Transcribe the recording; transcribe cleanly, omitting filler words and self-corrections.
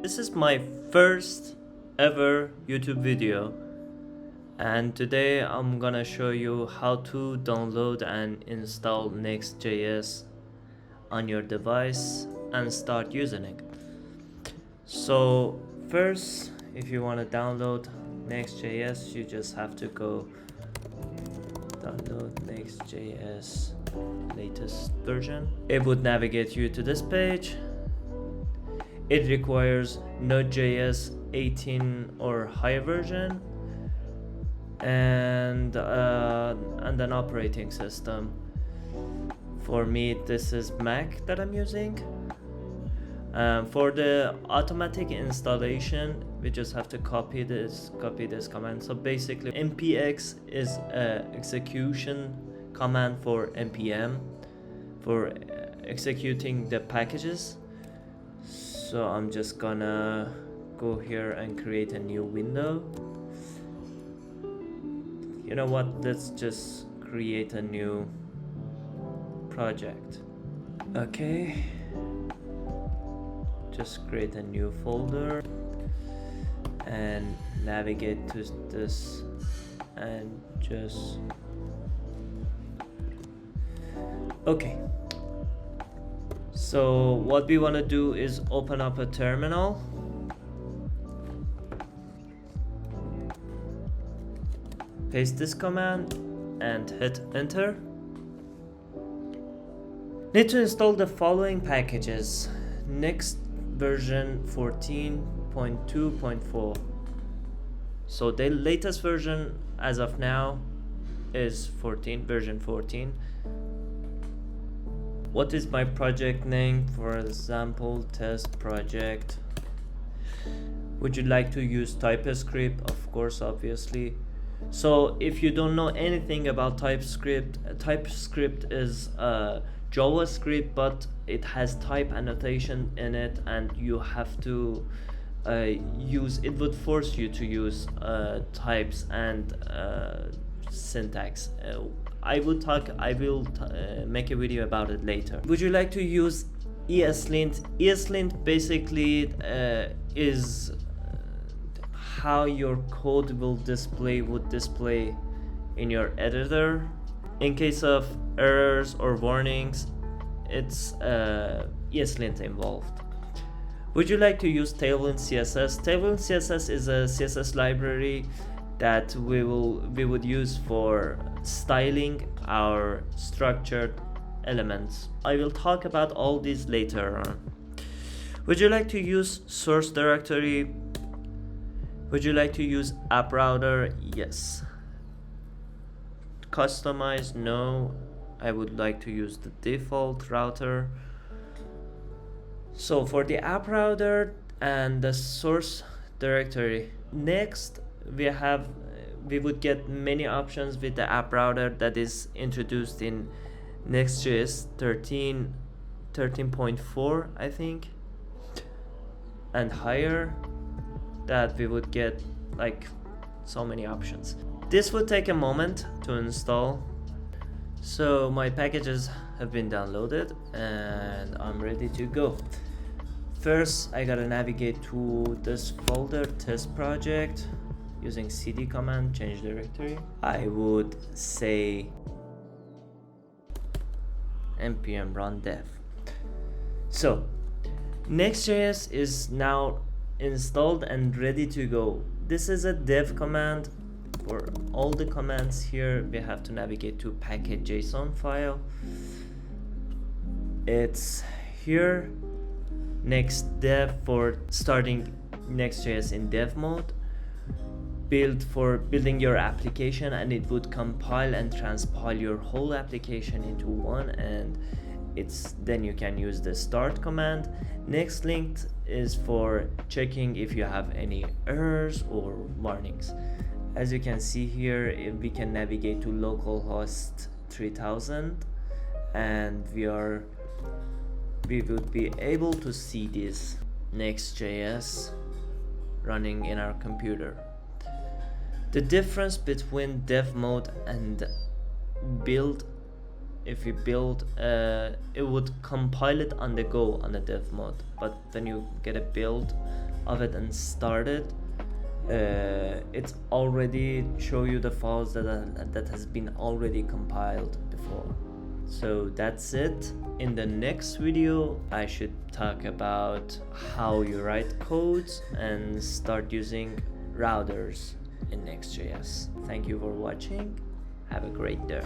This is my first ever YouTube video, and today I'm gonna show you how to download and install NextJS on your device and start using it. So first, if you want to download NextJS, you just have to go download NextJS latest version. It would navigate you to this page. It requires Node.js 18 or higher version and an operating system. For me, this is Mac that I'm using. For the automatic installation, we just have to copy this command. So basically, npx is an execution command for npm for executing the packages. So I'm just gonna go here and create a new window. You know what, let's just create a new project. Okay, just create a new folder and navigate to this and just okay. So what we want to do is open up a terminal. Paste this command and hit enter. Need to install the following packages. Next version 14.2.4. So the latest version as of now is version 14. What is my project name? For example, test project. Would you like to use Typescript? Of course, obviously. So if you don't know anything about TypeScript, TypeScript is JavaScript, but it has type annotation in it, and you have to it would force you to use types and syntax. I will make a video about it later. Would you like to use ESLint? ESLint basically is how your code would display in your editor. In case of errors or warnings, it's ESLint involved. Would you like to use Tailwind CSS? Tailwind CSS is a CSS library that we would use for styling our structured elements. I will talk about all these later on. Would you like to use source directory? Would you like to use app router? Yes. Customize? No. I would like to use the default router. So for the app router and the source directory, next we would get many options with the app router that is introduced in NextJS 13.4, I think, and higher, that we would get like so many options. This would take a moment to install. So my packages have been downloaded and I'm ready to go. First, I gotta navigate to this folder, test project, using cd command, change directory. I would say npm run dev. So NextJS is now installed and ready to go. This is a dev command. For all the commands here, we have to navigate to package.json file. It's here. Next dev for starting NextJS in dev mode. Build for building your application, and it would compile and transpile your whole application into one, and then you can use the start command. Next link is for checking if you have any errors or warnings. As you can see here, we can navigate to localhost 3000 and we would be able to see this NextJS running in our computer. The difference between dev mode and build, if you build, it would compile it on the go on the dev mode, but when you get a build of it and start it, it's already show you the files that has been already compiled before. So that's it. In the next video I should talk about how you write codes and start using routers in Next.js. Thank you for watching. Have a great day.